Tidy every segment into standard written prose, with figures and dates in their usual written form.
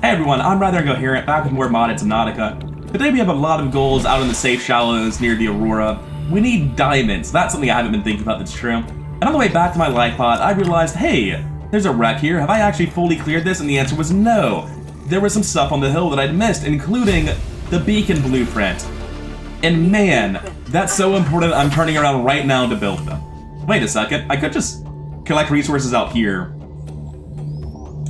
Hey everyone, I'm Rather Incoherent, back with more modded Subnautica. Today we have a lot of goals out in the safe shallows near the Aurora. We need diamonds. That's something I haven't been thinking about that's true. And on the way back to my life pod, I realized, hey, there's a wreck here. Have I actually fully cleared this? And the answer was no. There was some stuff on the hill that I'd missed, including the beacon blueprint. And man, that's so important I'm turning around right now to build them. Wait a second, I could just collect resources out here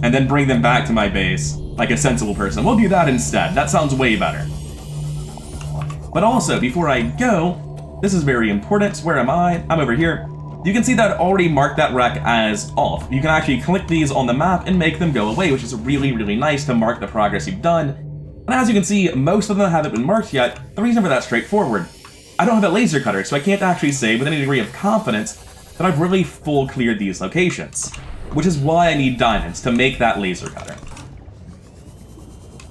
and then bring them back to my base, like a sensible person. We'll do that instead. That sounds way better. But also, before I go, this is very important. Where am I? I'm over here. You can see that I already marked that wreck as off. You can actually click these on the map and make them go away, which is really, really nice to mark the progress you've done. And as you can see, most of them haven't been marked yet. The reason for that's straightforward. I don't have a laser cutter, so I can't actually say with any degree of confidence that I've really full cleared these locations, which is why I need diamonds to make that laser cutter.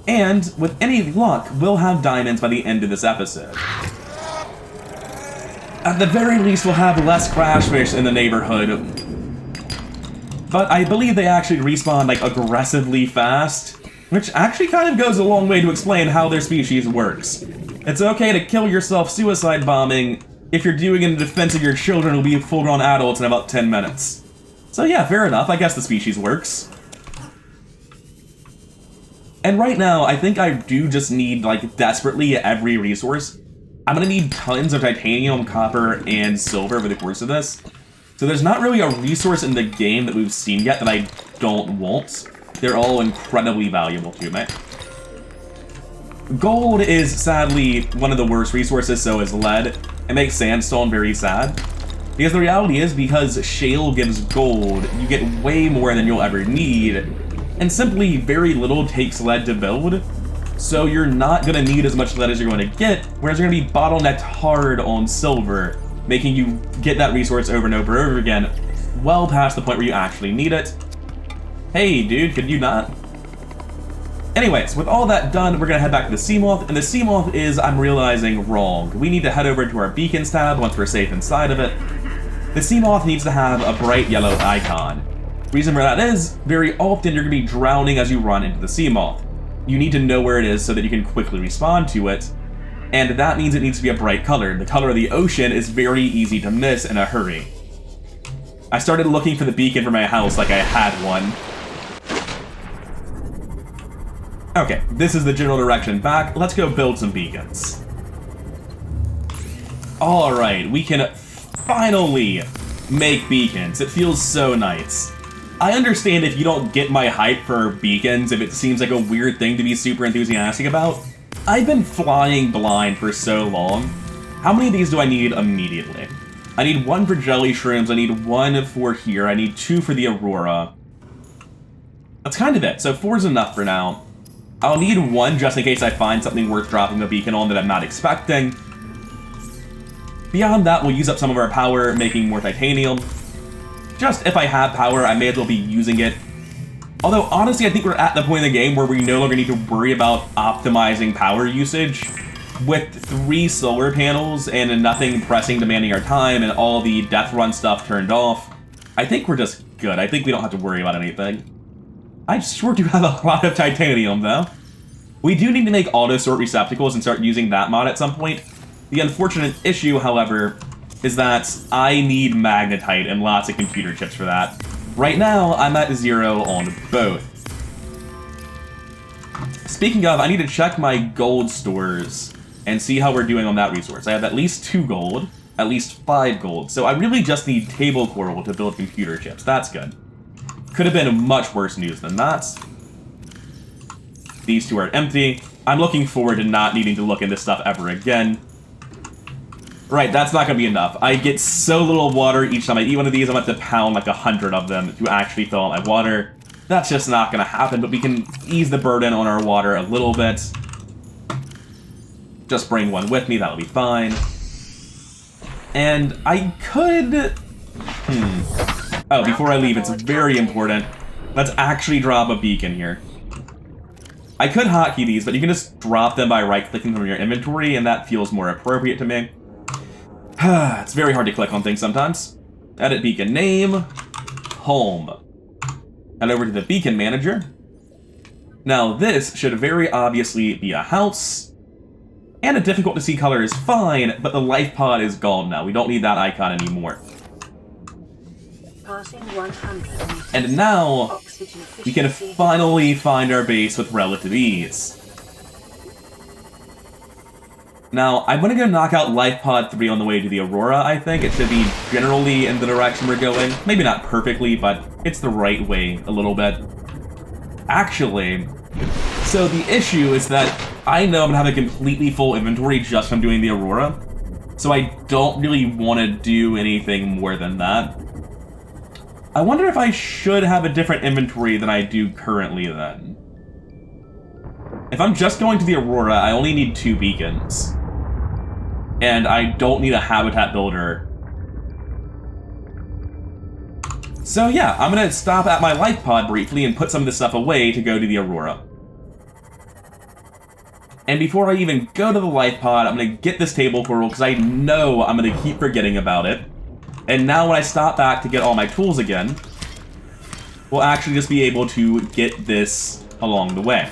And with any luck, we'll have diamonds by the end of this episode. At the very least, we'll have less crash fish in the neighborhood. But I believe they actually respawn like aggressively fast, which actually kind of goes a long way to explain how their species works. It's okay to kill yourself suicide bombing if you're doing it in defense of your children who'll be full-grown adults in about 10 minutes. So yeah, fair enough, I guess the species works. And right now, I think I do just need, like, desperately every resource. I'm gonna need tons of titanium, copper, and silver over the course of this. So there's not really a resource in the game that we've seen yet that I don't want. They're all incredibly valuable to me. Gold is sadly one of the worst resources, so is lead. It makes sandstone very sad. Because the reality is, because shale gives gold, you get way more than you'll ever need, and simply very little takes lead to build, so you're not going to need as much lead as you're going to get, whereas you're going to be bottlenecked hard on silver, making you get that resource over and over and over again, well past the point where you actually need it. Hey dude, could you not? Anyways, with all that done, we're going to head back to the Seamoth, and the Seamoth is, I'm realizing, wrong. We need to head over to our beacons tab once we're safe inside of it. The Seamoth needs to have a bright yellow icon. Reason for that is, very often you're going to be drowning as you run into the Seamoth. You need to know where it is so that you can quickly respond to it, and that means it needs to be a bright color. The color of the ocean is very easy to miss in a hurry. I started looking for the beacon for my house like I had one. Okay, this is the general direction back. Let's go build some beacons. Alright, we can finally make beacons. It feels so nice. I understand if you don't get my hype for beacons, if it seems like a weird thing to be super enthusiastic about. I've been flying blind for so long. How many of these do I need immediately? I need one for jelly shrooms, I need one for here, I need two for the Aurora. That's kind of it, so 4's enough for now. I'll need one just in case I find something worth dropping a beacon on that I'm not expecting. Beyond that, we'll use up some of our power, making more titanium. Just if I have power, I may as well be using it. Although, honestly, I think we're at the point in the game where we no longer need to worry about optimizing power usage. With 3 solar panels and nothing pressing demanding our time and all the DeathRun stuff turned off, I think we're just good. I think we don't have to worry about anything. I sure do have a lot of titanium, though. We do need to make Autosort receptacles and start using that mod at some point. The unfortunate issue, however, is that I need magnetite and lots of computer chips for that. Right now, I'm at 0 on both. Speaking of, I need to check my gold stores and see how we're doing on that resource. I have at least 2 gold, at least 5 gold, so I really just need table coral to build computer chips. That's good. Could have been much worse news than that. These 2 are empty. I'm looking forward to not needing to look into stuff ever again. Right, that's not going to be enough. I get so little water each time I eat one of these, I'm going to have to pound like 100 of them to actually fill out my water. That's just not going to happen, but we can ease the burden on our water a little bit. Just bring one with me, that'll be fine. And I could... Oh, before I leave, it's very important. Let's actually drop a beacon here. I could hotkey these, but you can just drop them by right-clicking from your inventory, and that feels more appropriate to me. It's very hard to click on things sometimes. Edit beacon name. Home. Head over to the beacon manager. Now this should very obviously be a house, and a difficult to see color is fine, but the life pod is gone now. We don't need that icon anymore. Passing 100 meters. And now Oxygen we can efficiency. finally find our base with relative ease. Now, I'm going to go knock out Life Pod 3 on the way to the Aurora, I think. It should be generally in the direction we're going. Maybe not perfectly, but it's the right way a little bit. Actually, so the issue is that I know I'm going to have a completely full inventory just from doing the Aurora, so I don't really want to do anything more than that. I wonder if I should have a different inventory than I do currently then. If I'm just going to the Aurora, I only need 2 beacons. And I don't need a habitat builder. So yeah, I'm gonna stop at my life pod briefly and put some of this stuff away to go to the Aurora. And before I even go to the life pod, I'm gonna get this table coral because I know I'm gonna keep forgetting about it. And now when I stop back to get all my tools again, we'll actually just be able to get this along the way.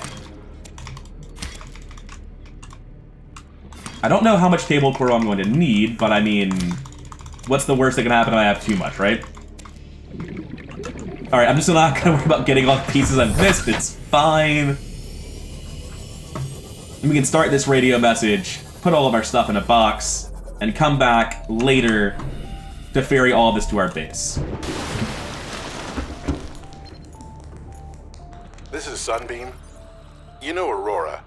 I don't know how much table coral I'm going to need, but I mean, what's the worst that can happen if I have too much, right? Alright, I'm just not going to worry about getting all the pieces I've missed, it's fine. And we can start this radio message, put all of our stuff in a box, and come back later to ferry all of this to our base. This is Sunbeam. You know Aurora.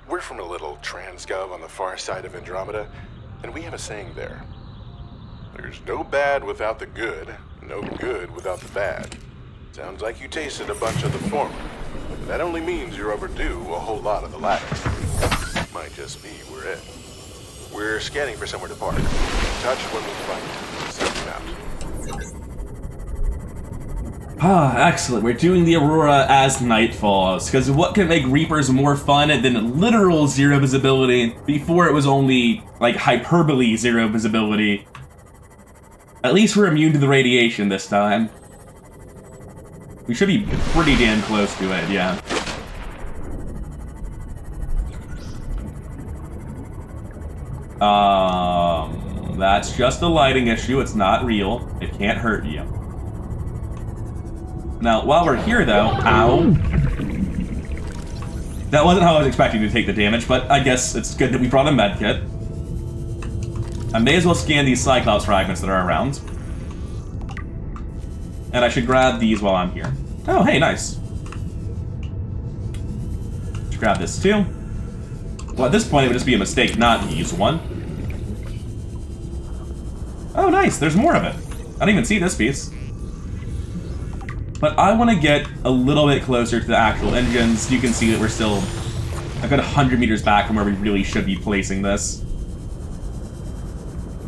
We're from a little transgov on the far side of Andromeda, and we have a saying there. There's no bad without the good, no good without the bad. Sounds like you tasted a bunch of the former, but that only means you're overdue a whole lot of the latter. Might just be we're it. We're scanning for somewhere to park. Touch when we find it. Send you out. Ah, excellent. We're doing the Aurora as night falls, because what can make Reapers more fun than literal zero visibility? Before it was only, like, hyperbole zero visibility. At least we're immune to the radiation this time. We should be pretty damn close to it, yeah. That's just a lighting issue, it's not real. It can't hurt you. Now, while we're here, though, ow. That wasn't how I was expecting to take the damage, but I guess it's good that we brought a medkit. I may as well scan these Cyclops fragments that are around. And I should grab these while I'm here. Oh, hey, nice. Should grab this, too. Well, at this point, it would just be a mistake not to use one. Oh, nice, there's more of it. I didn't even see this piece. But I want to get a little bit closer to the actual engines. You can see that we're still a good 100 meters back from where we really should be placing this.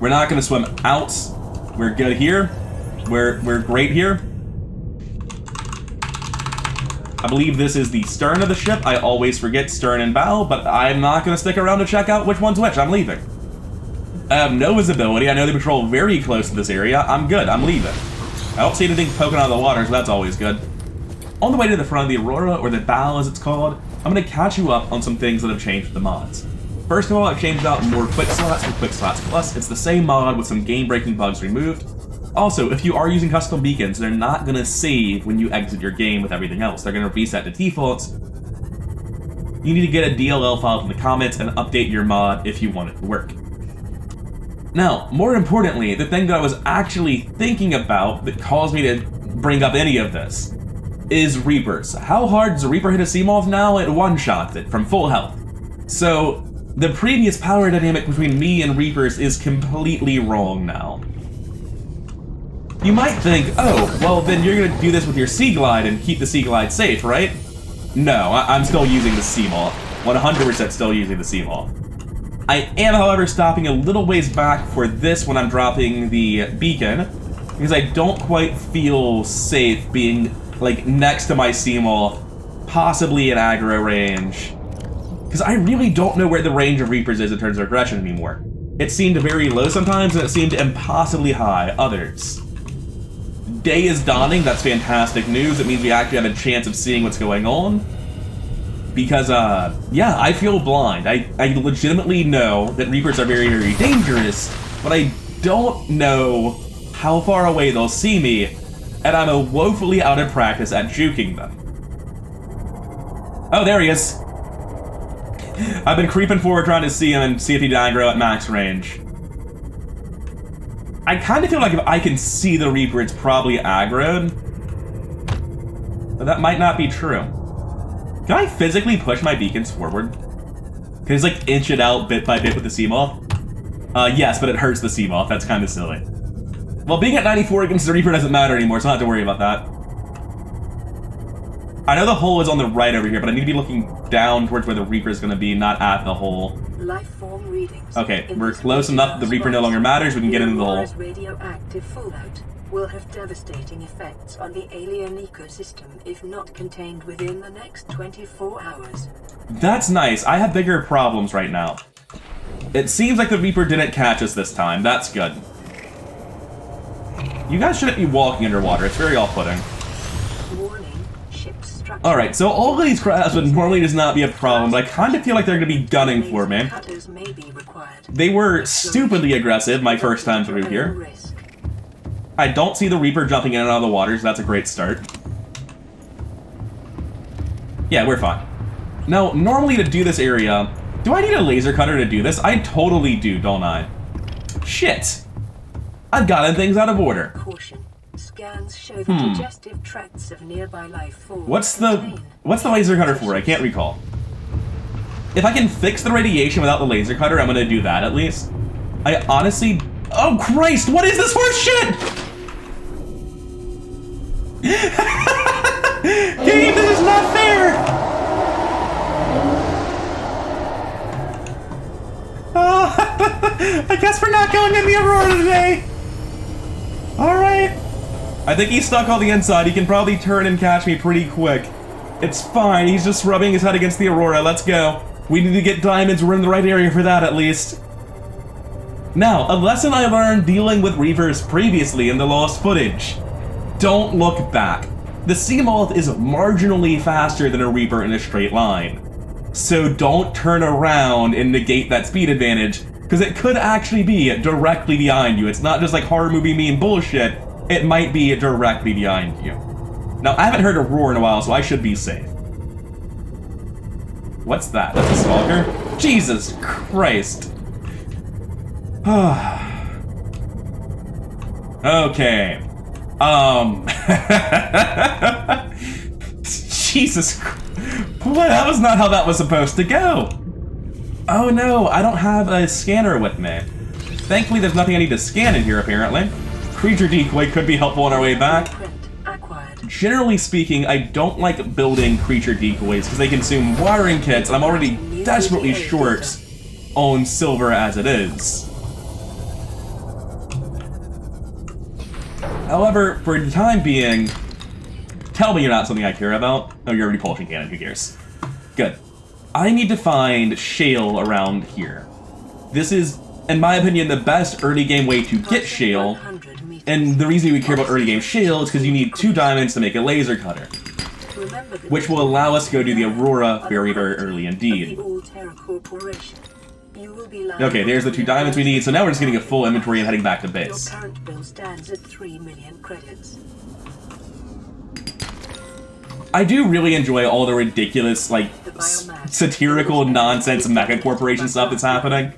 We're not going to swim out. We're good here. We're great here. I believe this is the stern of the ship. I always forget stern and bow, but I'm not going to stick around to check out which one's which. I'm leaving. I have no visibility. I know they patrol very close to this area. I'm good. I'm leaving. I don't see anything poking out of the water, so that's always good. On the way to the front of the Aurora, or the bow as it's called, I'm going to catch you up on some things that have changed with the mods. First of all, I've changed out more quick slots for QuickSlotsPlus. It's the same mod with some game-breaking bugs removed. Also, if you are using custom beacons, they're not going to save when you exit your game with everything else. They're going to reset to defaults. You need to get a DLL file from the comments and update your mod if you want it to work. Now, more importantly, the thing that I was actually thinking about that caused me to bring up any of this is Reapers. How hard does a Reaper hit a Seamoth now? It one-shots it from full health. So, the previous power dynamic between me and Reapers is completely wrong now. You might think, oh, well then you're gonna do this with your Seaglide and keep the Seaglide safe, right? No, I'm still using the Seamoth. 100% still using the Seamoth. I am, however, stopping a little ways back for this when I'm dropping the beacon, because I don't quite feel safe being, like, next to my Seamoth, possibly in aggro range. Because I really don't know where the range of Reapers is in terms of aggression anymore. It seemed very low sometimes, and it seemed impossibly high others. Day is dawning, that's fantastic news. It means we actually have a chance of seeing what's going on. Because, yeah, I feel blind. I legitimately know that Reapers are very, very dangerous, but I don't know how far away they'll see me, and I'm a woefully out of practice at juking them. Oh, there he is. I've been creeping forward trying to see him and see if he'd aggro at max range. I kind of feel like if I can see the Reaper, it's probably aggroed. But that might not be true. Can I physically push my beacons forward? Can I just, like, inch it out bit by bit with the Seamoth? Yes, but it hurts the Seamoth. That's kind of silly. Well, being at 94 against the Reaper doesn't matter anymore, so I don't have to worry about that. I know the hole is on the right over here, but I need to be looking down towards where the Reaper is going to be, not at the hole. Lifeform readings. Okay, we're close enough that the Reaper no longer matters. We can get into the hole. Radioactive fallout will have devastating effects on the alien ecosystem if not contained within the next 24 hours. That's nice. I have bigger problems right now. It seems like the Reaper didn't catch us this time. That's good. You guys shouldn't be walking underwater. It's very off-putting. Alright, so all of these crabs would normally just not be a problem, but I kind of feel like they're going to be gunning for me. They were stupidly aggressive my first time through here. I don't see the Reaper jumping in and out of the water, so that's a great start. Yeah, we're fine. Now, normally to do this area, do I need a laser cutter to do this? I totally do, don't I? Shit! I've gotten things out of order. Scans show the digestive tracts of nearby life forms. What's the laser cutter for? I can't recall. If I can fix the radiation without the laser cutter, I'm gonna do that at least. I honestly... Oh Christ! What is this horse shit? Game, this is not fair! I guess we're not going in the Aurora today. Alright. I think he's stuck on the inside. He can probably turn and catch me pretty quick. It's fine. He's just rubbing his head against the Aurora. Let's go. We need to get diamonds. We're in the right area for that, at least. Now, a lesson I learned dealing with Reapers previously in the lost footage. Don't look back. The Seamoth is marginally faster than a Reaper in a straight line. So don't turn around and negate that speed advantage, because it could actually be directly behind you. It's not just like horror movie meme bullshit. It might be directly behind you. Now, I haven't heard a roar in a while, so I should be safe. What's that? That's a stalker? Jesus Christ. Okay. Jesus Christ. What? That was not how that was supposed to go. Oh no, I don't have a scanner with me. Thankfully, there's nothing I need to scan in here, apparently. Creature decoy could be helpful on our way back. Generally speaking, I don't like building creature decoys because they consume wiring kits, and I'm already desperately short on silver as it is. However, for the time being, tell me you're not something I care about. Oh, you're a repulsion cannon, who cares? Good. I need to find shale around here. This is, in my opinion, the best early game way to get shale. And the reason we care about early game shale is because you need 2 diamonds to make a laser cutter, which will allow us to go do the Aurora very, very early indeed. Okay, there's the 2 diamonds we need, so now we're just getting a full inventory and heading back to base. Your current bill stands at 3 million credits. I do really enjoy all the ridiculous, like, satirical nonsense mecha corporation stuff that's happening.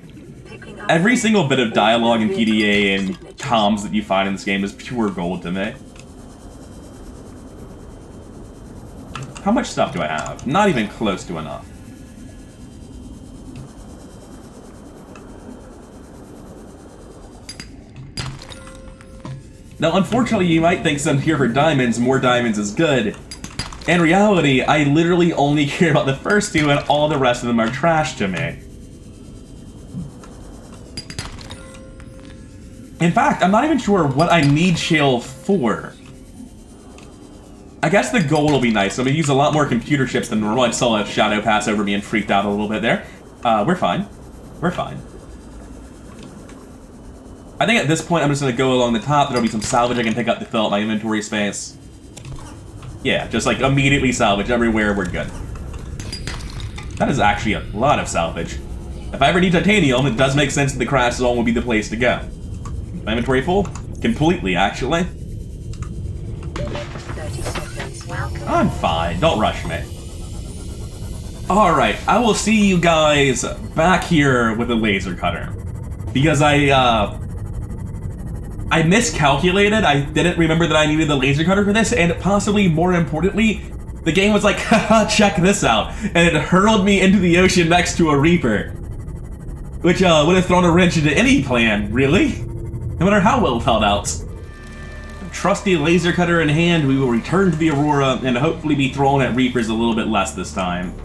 Every single bit of dialogue and PDA and comms that you find in this game is pure gold to me. How much stuff do I have? Not even close to enough. Now, unfortunately, you might think since I'm here for diamonds, more diamonds is good. In reality, I literally only care about the first 2 and all the rest of them are trash to me. In fact, I'm not even sure what I need shale for. I guess the gold will be nice. I'm going to use a lot more computer chips than normal. I saw a shadow pass over me and freaked out a little bit there. We're fine. We're fine. I think at this point I'm just going to go along the top. There'll be some salvage I can pick up to fill up my inventory space. Yeah, just like immediately salvage everywhere. We're good. That is actually a lot of salvage. If I ever need titanium, it does make sense that the crash zone would be the place to go. My inventory full? Completely, actually. 30 seconds. I'm fine, don't rush me. Alright, I will see you guys back here with the laser cutter. Because I miscalculated, I didn't remember that I needed the laser cutter for this, and possibly more importantly, the game was like, haha, check this out, and it hurled me into the ocean next to a Reaper. Which would have thrown a wrench into any plan, really. No matter how well thought out. Trusty laser cutter in hand, we will return to the Aurora and hopefully be thrown at Reapers a little bit less this time.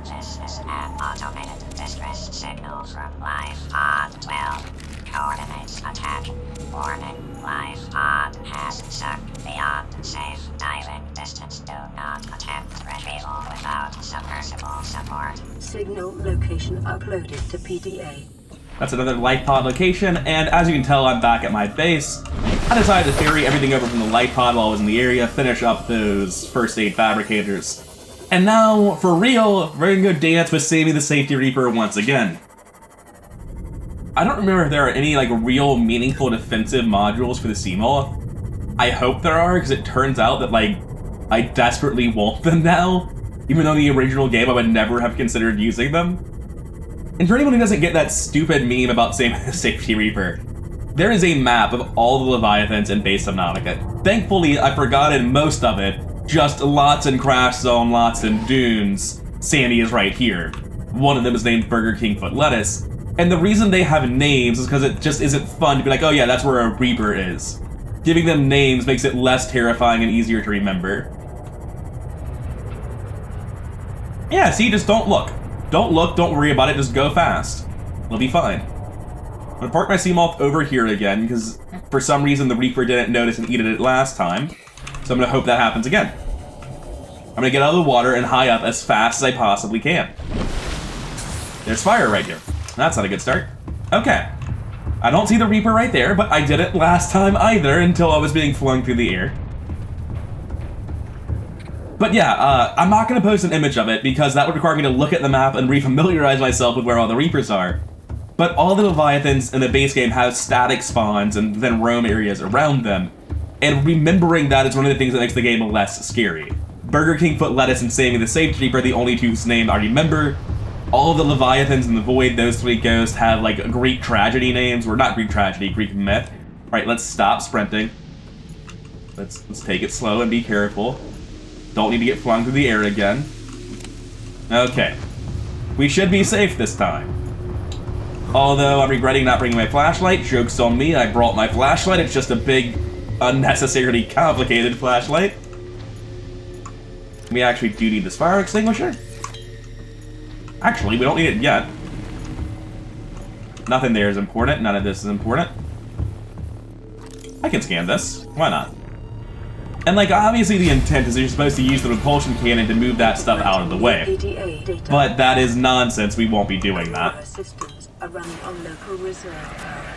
This is an automated distress signal from Life Pod 12. Coordinates attack. Warning, Life Pod has sunk beyond safe diving distance. Do not attempt retrieval without submersible support. Signal location uploaded to PDA. That's another life pod location, and as you can tell, I'm back at my base. I decided to ferry everything over from the life pod while I was in the area, finish up those first aid fabricators. And now, for real, we're gonna go dance with Sammy the Safety Reaper once again. I don't remember if there are any like real meaningful defensive modules for the Seamoth. I hope there are, because it turns out that like I desperately want them now, even though in the original game I would never have considered using them. And for anyone who doesn't get that stupid meme about Sammy the Safety Reaper, there is a map of all the Leviathans in base Subnautica. Thankfully, I've forgotten most of it, just lots in Crash Zone, lots in Dunes. Sammy is right here. One of them is named Burger King Foot Lettuce. And the reason they have names is because it just isn't fun to be like, oh yeah, that's where a Reaper is. Giving them names makes it less terrifying and easier to remember. Yeah, see, just don't look. Don't look, don't worry about it, just go fast. It'll be fine. I'm gonna park my Seamoth over here again, because for some reason the Reaper didn't notice and eat it last time. So I'm gonna hope that happens again. I'm gonna get out of the water and high up as fast as I possibly can. There's fire right here. That's not a good start. Okay. I don't see the Reaper right there, but I didn't last time either until I was being flung through the air. But yeah, I'm not going to post an image of it because that would require me to look at the map and refamiliarize myself with where all the Reapers are. But all the Leviathans in the base game have static spawns and then roam areas around them. And remembering that is one of the things that makes the game less scary. Burger King Foot Lettuce and Sammy the Safety Reaper are the only two whose name I remember. All of the Leviathans in the Void, those three ghosts, have like Greek tragedy names. Or not Greek tragedy, Greek myth. Alright, let's stop sprinting. Let's take it slow and be careful. Don't need to get flung through the air again. Okay. We should be safe this time. Although I'm regretting not bringing my flashlight. Joke's on me, I brought my flashlight. It's just a big, unnecessarily complicated flashlight. We actually do need this fire extinguisher. Actually, we don't need it yet. Nothing there is important. None of this is important. I can scan this. Why not? And, like, obviously the intent is you're supposed to use the repulsion cannon to move that stuff out of the way. But that is nonsense. We won't be doing that. Systems are running on local reserve power.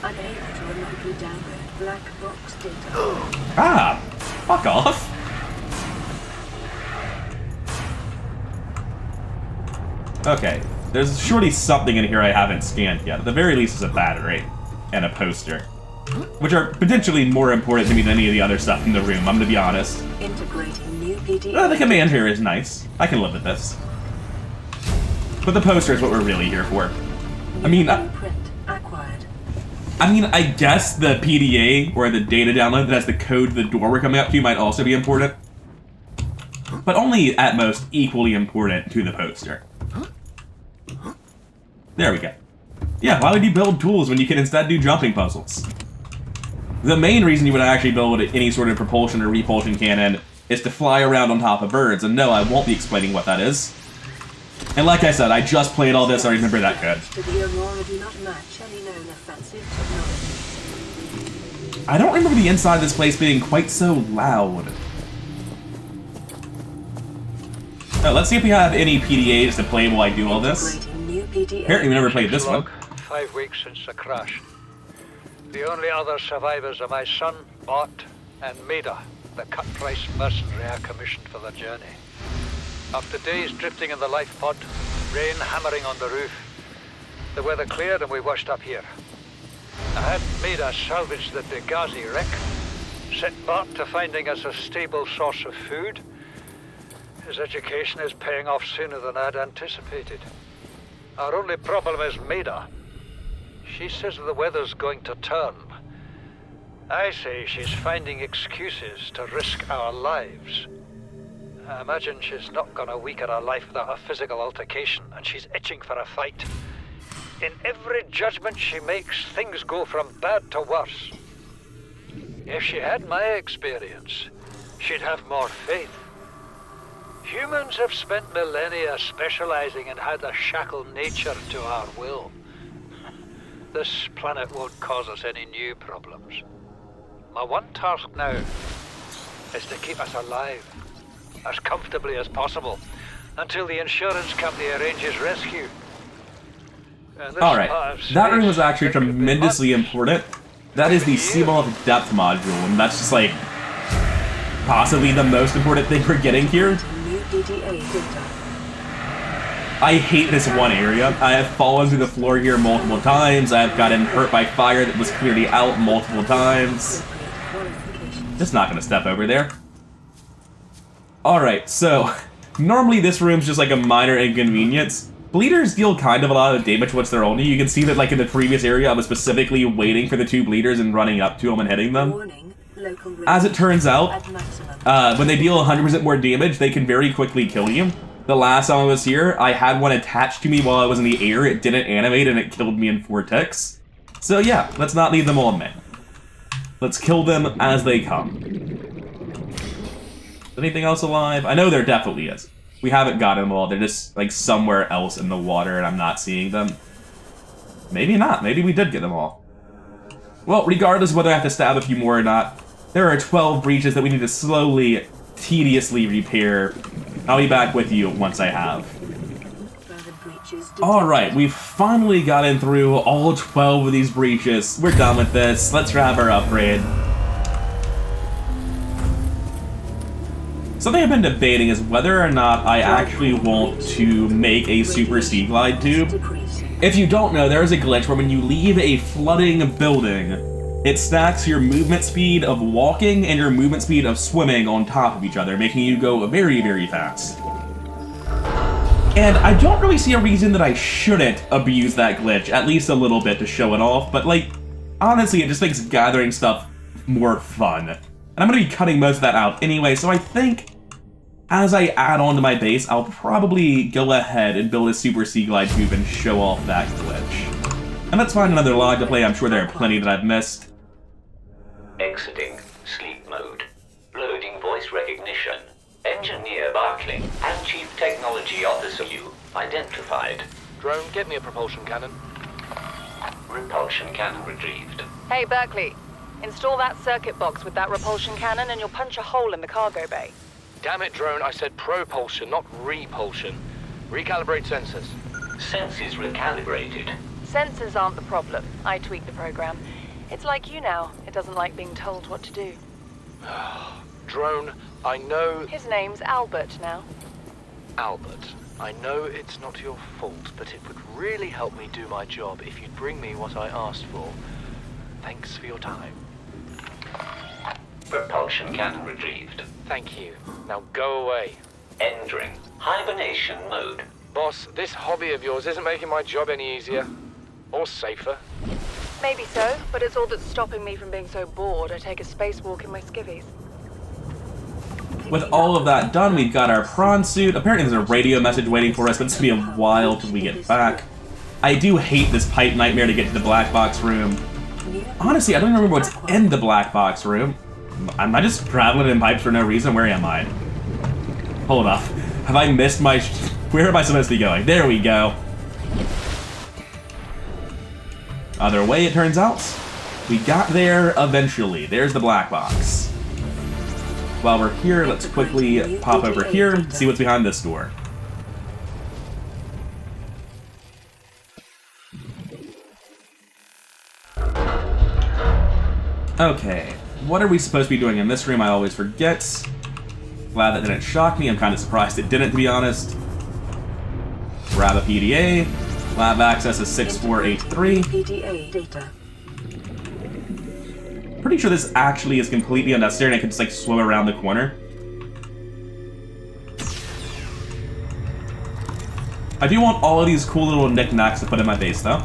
Unable to remotely download black box data. Ah! Fuck off! Okay, there's surely something in here I haven't scanned yet. At the very least, it's a battery and a poster, which are potentially more important to me than any of the other stuff in the room, I'm gonna be honest. Integrating new PDA. The command here is nice. I can live with this. But the poster is what we're really here for. I mean, I guess the PDA, or the data download that has the code to the door we're coming up to might also be important. But only, at most, equally important to the poster. There we go. Yeah, why would you build tools when you can instead do jumping puzzles? The main reason you would actually build any sort of propulsion or repulsion cannon is to fly around on top of birds, and no, I won't be explaining what that is. And like I said, I just played all this, I remember that code. I don't remember the inside of this place being quite so loud. So let's see if we have any PDAs to play while I do all this. Apparently we never played this one. 5 weeks since the crash. The only other survivors are my son, Bot, and Maida. the cut-price mercenary I commissioned for the journey. After days drifting in the life pod, rain hammering on the roof, the weather cleared and we washed up here. I had Maida salvage the Degazi wreck, set Bart to finding us a stable source of food. His education is paying off sooner than I'd anticipated. Our only problem is Maida. She says the weather's going to turn. I say she's finding excuses to risk our lives. I imagine she's not gonna weaken her life without a physical altercation, and she's itching for a fight. In every judgment she makes, things go from bad to worse. If she had my experience, she'd have more faith. Humans have spent millennia specializing in how to shackle nature to our will. This planet won't cause us any new problems. My one task now is to keep us alive, as comfortably as possible, until the insurance company arranges rescue. Alright, that room was actually tremendously important. That is the SMLHelper depth module, and that's just like possibly the most important thing we're getting here. I hate this one area. I have fallen through the floor here multiple times. I have gotten hurt by fire that was clearly out multiple times. Just not gonna step over there. Alright, so normally this room's just like a minor inconvenience. Bleeders deal kind of a lot of damage once they're on you. You can see that like in the previous area I was specifically waiting for the two bleeders and running up to them and hitting them. As it turns out, when they deal 100% more damage, they can very quickly kill you. The last time I was here, I had one attached to me while I was in the air. It didn't animate and it killed me in 4 ticks. So yeah, let's not leave them on me. Let's kill them as they come. Anything else alive? I know there definitely is. We haven't gotten them all. They're just like somewhere else in the water and I'm not seeing them. Maybe not. Maybe we did get them all. Well, regardless of whether I have to stab a few more or not, there are 12 breaches that we need to slowly, tediously repair. I'll be back with you once I have. Alright, we've finally gotten through all 12 of these breaches. We're done with this. Let's grab our upgrade. Something I've been debating is whether or not I actually want to make a super sea glide tube. If you don't know, there is a glitch where when you leave a flooding building, it stacks your movement speed of walking and your movement speed of swimming on top of each other, making you go very, very fast. And I don't really see a reason that I shouldn't abuse that glitch, at least a little bit to show it off, but like, honestly, it just makes gathering stuff more fun. And I'm going to be cutting most of that out anyway, so I think as I add on to my base, I'll probably go ahead and build a super sea glide tube and show off that glitch. And let's find another log to play. I'm sure there are plenty that I've missed. Exiting sleep mode. Loading voice recognition. Engineer Barkling and Chief Technology Officer you identified. Drone, get me a propulsion cannon. Repulsion cannon retrieved. Hey, Berkeley. Install that circuit box with that repulsion cannon and you'll punch a hole in the cargo bay. Damn it, Drone, I said propulsion, not repulsion. Recalibrate sensors. Senses recalibrated. Sensors aren't the problem. I tweaked the program. It's like you now. It doesn't like being told what to do. Drone, I know... His name's Albert now. Albert, I know it's not your fault, but it would really help me do my job if you'd bring me what I asked for. Thanks for your time. Propulsion cannon retrieved. Thank you. Now go away. Entering hibernation mode. Boss, this hobby of yours isn't making my job any easier. Or safer. Maybe so, but it's all that's stopping me from being so bored I take a spacewalk in my skivvies. With all of that done, we've got our prawn suit. Apparently there's a radio message waiting for us, but it's gonna be a while till we get back. I do hate this pipe nightmare to get to the black box room. Honestly, I don't even remember what's in the black box room. Am I just traveling in pipes for no reason? Where am I? Hold up. Have I missed my... Where am I supposed to be going? There we go. Other way, it turns out. We got there eventually. There's the black box. While we're here, let's quickly pop over here and see what's behind this door. Okay, what are we supposed to be doing in this room? I always forget. Glad that didn't shock me. I'm kind of surprised it didn't, to be honest. Grab a PDA. Lab access is 6483. PDA data. Pretty sure this actually is completely unnecessary and I can just like swim around the corner. I do want all of these cool little knickknacks to put in my base though.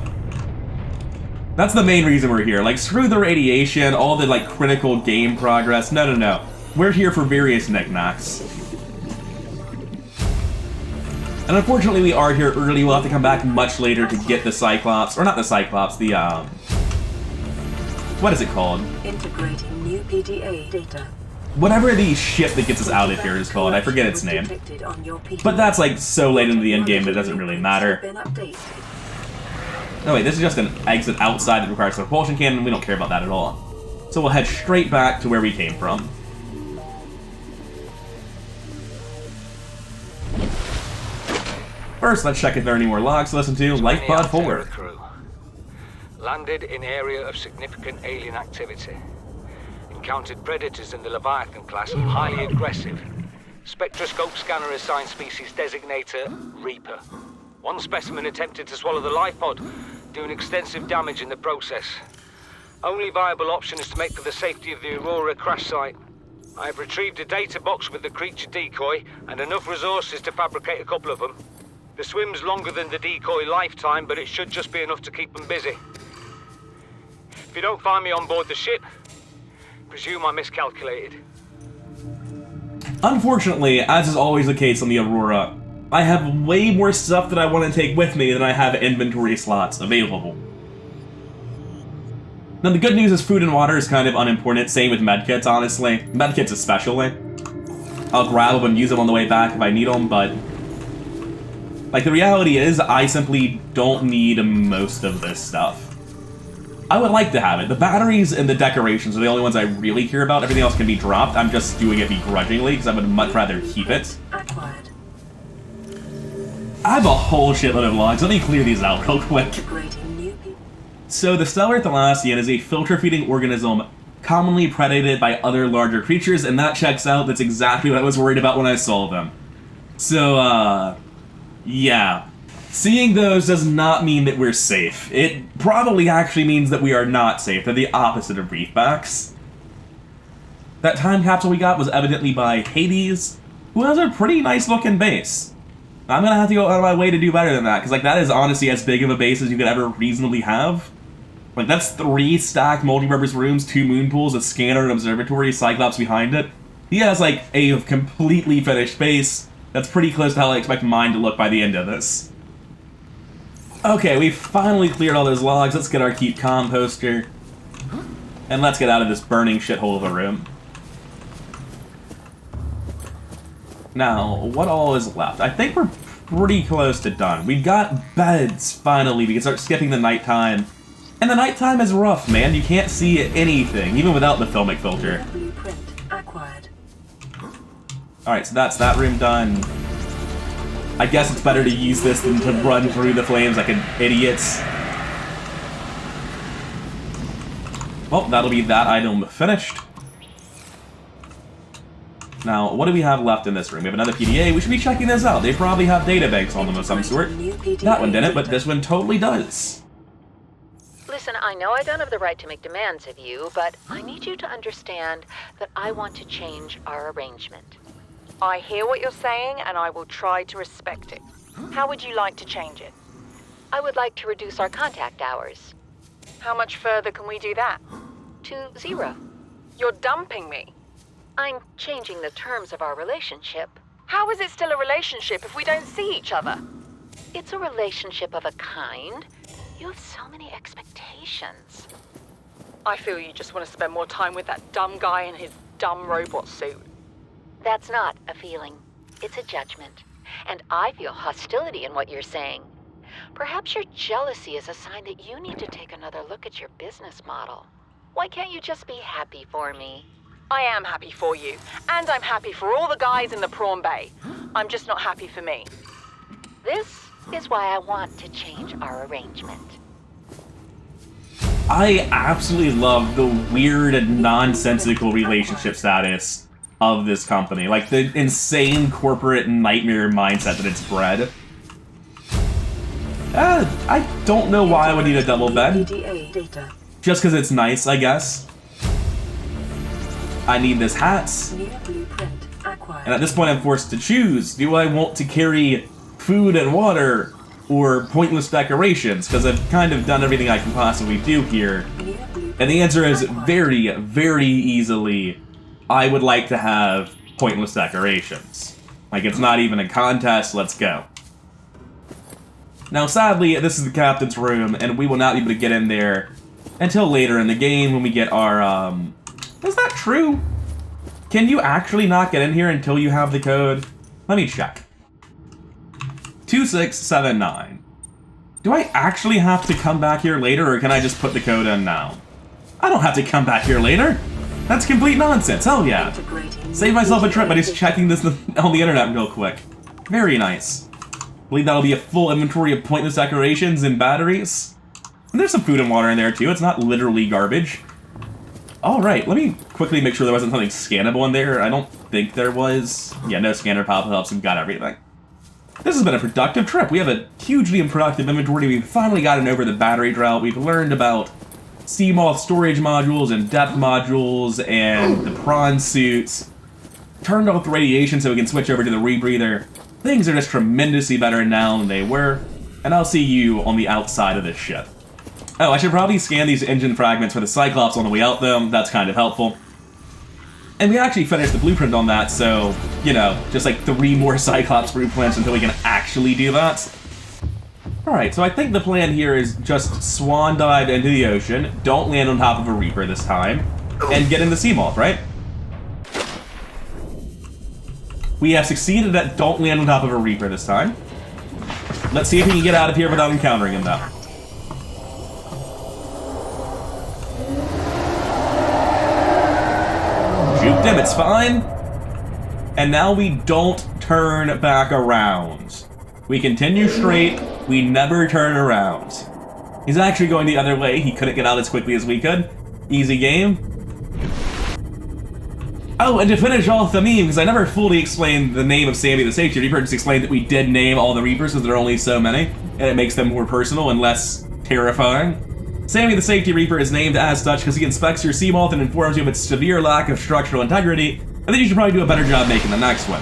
That's the main reason we're here. Like, screw the radiation, all the like critical game progress. No, no, no. We're here for various knickknacks. And unfortunately we are here early. We'll have to come back much later to get the Cyclops, or not the Cyclops, the what is it called? Integrating new PDA data. Whatever the ship that gets us out of here is called, I forget its name. But that's like so late into the end game that it doesn't really matter. Oh wait, this is just an exit outside that requires a propulsion cannon, we don't care about that at all. So we'll head straight back to where we came from. First, let's check if there are any more logs to listen to. Life Pod 4. Landed in area of significant alien activity. Encountered predators in the Leviathan class, highly aggressive. Spectroscope scanner assigned species designator Reaper. One specimen attempted to swallow the life pod, doing extensive damage in the process. Only viable option is to make for the safety of the Aurora crash site. I have retrieved a data box with the creature decoy and enough resources to fabricate a couple of them. The swim's longer than the decoy lifetime, but it should just be enough to keep them busy. If you don't find me on board the ship, presume I miscalculated. Unfortunately, as is always the case on the Aurora, I have way more stuff that I want to take with me than I have inventory slots available. Now the good news is food and water is kind of unimportant, same with medkits, honestly. Medkits especially. I'll grab them and use them on the way back if I need them, but... like, the reality is, I simply don't need most of this stuff. I would like to have it. The batteries and the decorations are the only ones I really care about. Everything else can be dropped. I'm just doing it begrudgingly, because I would much rather keep it. Acquired. I have a whole shitload of logs. Let me clear these out real quick. So the Stellar Thalassian is a filter-feeding organism commonly predated by other larger creatures, and that checks out. That's exactly what I was worried about when I saw them. So, yeah. Seeing those does not mean that we're safe. It probably actually means that we are not safe. They're the opposite of reefbacks. That time capsule we got was evidently by Hades, who has a pretty nice looking base. I'm gonna have to go out of my way to do better than that, because like that is honestly as big of a base as you could ever reasonably have. Like that's 3 stacked multi-purpose rooms, 2 moon pools, a scanner, an observatory, Cyclops behind it. He has like a completely finished base. That's pretty close to how I expect mine to look by the end of this. Okay, we finally cleared all those logs. Let's get our keep composter. And let's get out of this burning shithole of a room. Now, what all is left? I think we're pretty close to done. We've got beds, finally. We can start skipping the nighttime. And the nighttime is rough, man. You can't see anything, even without the filmic filter. Blueprint acquired. Alright, so that's that room done. I guess it's better to use this than to run through the flames like an idiot. Well, that'll be that item finished. Now, what do we have left in this room? We have another PDA. We should be checking this out. They probably have databanks on them of some sort. That one didn't, but this one totally does. Listen, I know I don't have the right to make demands of you, but I need you to understand that I want to change our arrangement. I hear what you're saying, and I will try to respect it. How would you like to change it? I would like to reduce our contact hours. How much further can we do that? To 0. You're dumping me. I'm changing the terms of our relationship. How is it still a relationship if we don't see each other? It's a relationship of a kind. You have so many expectations. I feel you just want to spend more time with that dumb guy in his dumb robot suit. That's not a feeling. It's a judgment. And I feel hostility in what you're saying. Perhaps your jealousy is a sign that you need to take another look at your business model. Why can't you just be happy for me? I am happy for you, and I'm happy for all the guys in the prawn bay. I'm just not happy for me. This is why I want to change our arrangement. I absolutely love the weird and nonsensical relationship status of this company. Like, the insane corporate nightmare mindset that it's bred. I don't know why I would need a double bed. Just because it's nice, I guess. I need this hat. And at this point I'm forced to choose. Do I want to carry food and water or pointless decorations? Because I've kind of done everything I can possibly do here. And the answer is very, very easily, I would like to have pointless decorations. Like, it's not even a contest, let's go. Now, sadly, this is the captain's room, and we will not be able to get in there until later in the game when we get our, Is that true? Can you actually not get in here until you have the code? Let me check. 2679. Do I actually have to come back here later, or can I just put the code in now? I don't have to come back here later. That's complete nonsense. Hell yeah. Save myself a trip by just checking this on the internet real quick. Very nice. I believe that'll be a full inventory of pointless decorations and batteries. And there's some food and water in there too. It's not literally garbage. Alright, let me quickly make sure there wasn't something scannable in there. I don't think there was. Yeah, no scanner pop-ups, we've got everything. This has been a productive trip. We have a hugely productive inventory. We've finally gotten over the battery drought. We've learned about Seamoth storage modules and depth modules and the prawn suits. Turned off the radiation so we can switch over to the rebreather. Things are just tremendously better now than they were. And I'll see you on the outside of this ship. Oh, I should probably scan these engine fragments for the Cyclops on the way out, though. That's kind of helpful. And we actually finished the blueprint on that, so, you know, just like 3 more Cyclops blueprints until we can actually do that. Alright, so I think the plan here is just swan dive into the ocean, don't land on top of a Reaper this time, and get in the Seamoth, right? We have succeeded at don't land on top of a Reaper this time. Let's see if we can get out of here without encountering him, though. Juked him, it's fine. And now we don't turn back around. We continue straight, we never turn around. He's actually going the other way, he couldn't get out as quickly as we could. Easy game. Oh, and to finish off the meme, because I never fully explained the name of Sammy the Safety Reaper, just explained that we did name all the Reapers because there are only so many, and it makes them more personal and less terrifying. Sammy the Safety Reaper is named as such because he inspects your Seamoth and informs you of its severe lack of structural integrity, and then you should probably do a better job making the next one.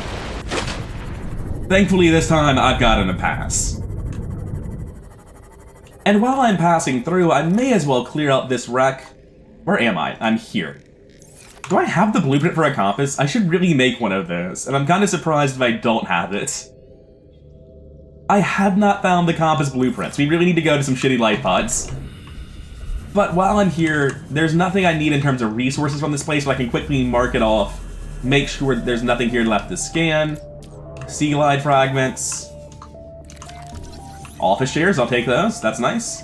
Thankfully, this time, I've gotten a pass. And while I'm passing through, I may as well clear out this wreck. Where am I? I'm here. Do I have the blueprint for a compass? I should really make one of those, and I'm kind of surprised if I don't have it. I have not found the compass blueprints. We really need to go to some shitty life pods. But while I'm here, there's nothing I need in terms of resources from this place, so I can quickly mark it off, make sure that there's nothing here left to scan. Sea glide fragments. Office chairs, I'll take those. That's nice.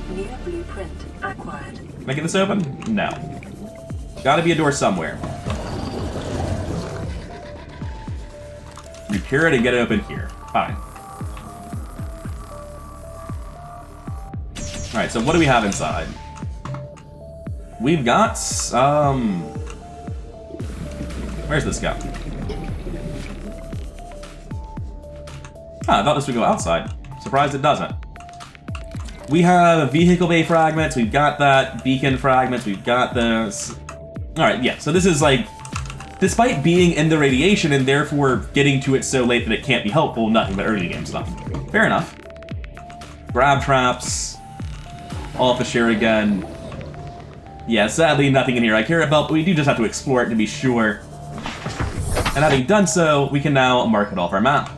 New blueprint acquired. Can I get this open? No. Gotta be a door somewhere. Repair it and get it open here. Fine. Alright, so what do we have inside? We've got, where's this go? Ah, I thought this would go outside. Surprised it doesn't. We have vehicle bay fragments, we've got that. Beacon fragments, we've got those. Alright, yeah, so this is like, despite being in the radiation and therefore getting to it so late that it can't be helpful, nothing but early game stuff. Fair enough. Grab traps. Office share again. Yeah, sadly nothing in here I care about, but we do just have to explore it to be sure. And having done so, we can now mark it off our map.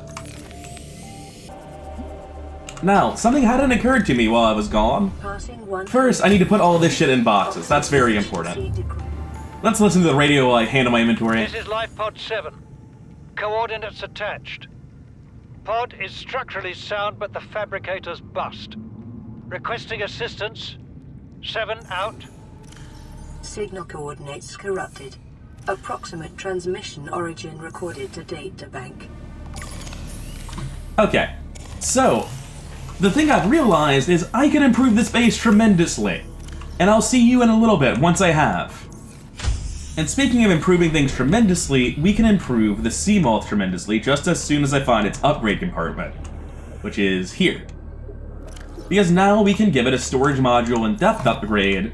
Now, something hadn't occurred to me while I was gone. First, I need to put all of this shit in boxes. That's very important. Let's listen to the radio while I handle my inventory. This is Life Pod 7. Coordinates attached. Pod is structurally sound, but the fabricator's bust. Requesting assistance. 7 out. Signal coordinates corrupted. Approximate transmission origin recorded to data bank. Okay, so the thing I've realized is I can improve this base tremendously. And I'll see you in a little bit once I have. And speaking of improving things tremendously, we can improve the sea moth tremendously just as soon as I find its upgrade compartment, which is here. Because now we can give it a storage module and depth upgrade.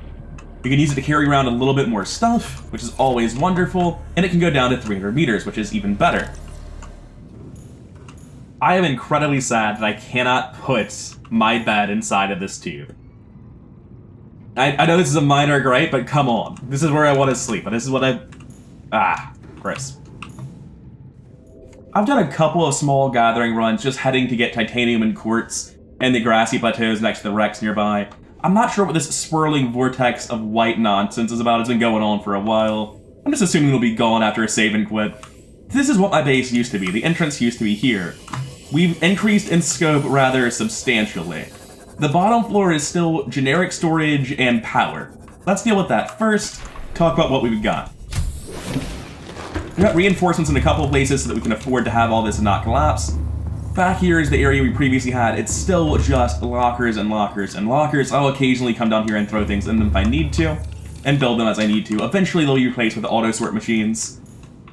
We can use it to carry around a little bit more stuff, which is always wonderful, and it can go down to 300 meters, which is even better. I am incredibly sad that I cannot put my bed inside of this tube. I know this is a minor gripe, but come on. This is where I want to sleep, and this is what Chris. I've done a couple of small gathering runs just heading to get titanium and quartz and the grassy plateaus next to the wrecks nearby. I'm not sure what this swirling vortex of white nonsense is about. It's been going on for a while. I'm just assuming it'll be gone after a save and quit. This is what my base used to be. The entrance used to be here. We've increased in scope rather substantially. The bottom floor is still generic storage and power. Let's deal with that first, talk about what we've got. We've got reinforcements in a couple of places so that we can afford to have all this not collapse. Back here is the area we previously had. It's still just lockers and lockers and lockers. I'll occasionally come down here and throw things in them if I need to, and build them as I need to. Eventually they'll be replaced with Autosort machines.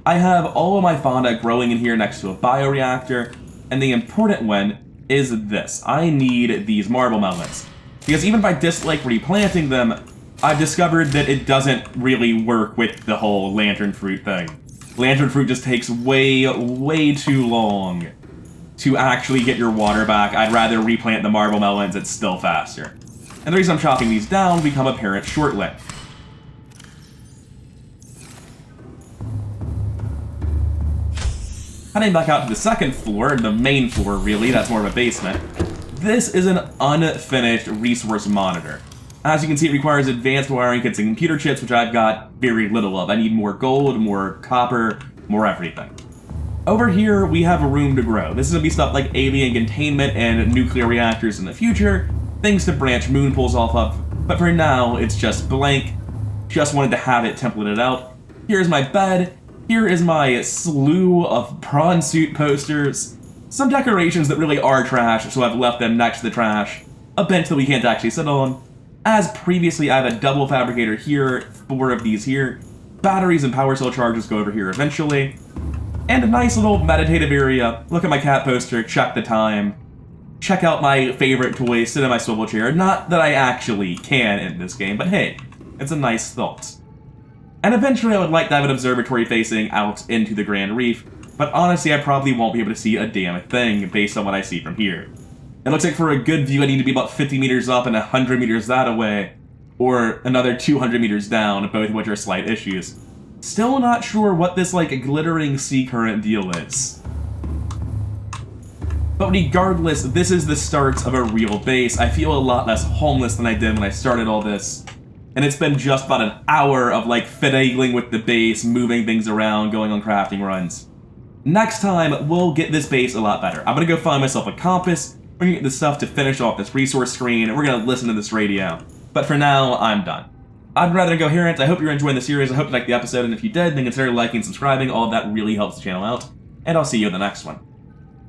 I have all of my fauna growing in here next to a bioreactor, and the important one is this. I need these marble melons. Because even if I dislike replanting them, I've discovered that it doesn't really work with the whole lantern fruit thing. Lantern fruit just takes way too long to actually get your water back. I'd rather replant the marble melons, it's still faster. And the reason I'm chopping these down will become apparent shortly. Heading back out to the second floor, the main floor really, that's more of a basement. This is an unfinished resource monitor. As you can see, it requires advanced wiring kits and computer chips, which I've got very little of. I need more gold, more copper, more everything. Over here, we have a room to grow. This is going to be stuff like alien containment and nuclear reactors in the future, things to branch moon pools off of, but for now, it's just blank. Just wanted to have it templated out. Here's my bed. Here is my slew of prawn suit posters, some decorations that really are trash, so I've left them next to the trash, a bench that we can't actually sit on. As previously, I have a double fabricator here, 4 of these here, batteries and power cell chargers go over here eventually, and a nice little meditative area. Look at my cat poster, check the time, check out my favorite toy, sit in my swivel chair. Not that I actually can in this game, but hey, it's a nice thought. And eventually I would like to have an observatory facing out into the Grand Reef, but honestly I probably won't be able to see a damn thing based on what I see from here. It looks like for a good view I need to be about 50 meters up and 100 meters that away, or another 200 meters down, both of which are slight issues. Still not sure what this like glittering sea current deal is. But regardless, this is the start of a real base. I feel a lot less homeless than I did when I started all this. And it's been just about an hour of like finagling with the base, moving things around, going on crafting runs. Next time, we'll get this base a lot better. I'm gonna go find myself a compass, we're gonna get the stuff to finish off this resource screen, and we're gonna listen to this radio. But for now, I'm done. I'm rather incoherent. I hope you're enjoying the series, I hope you liked the episode, and if you did, then consider liking and subscribing, all of that really helps the channel out. And I'll see you in the next one.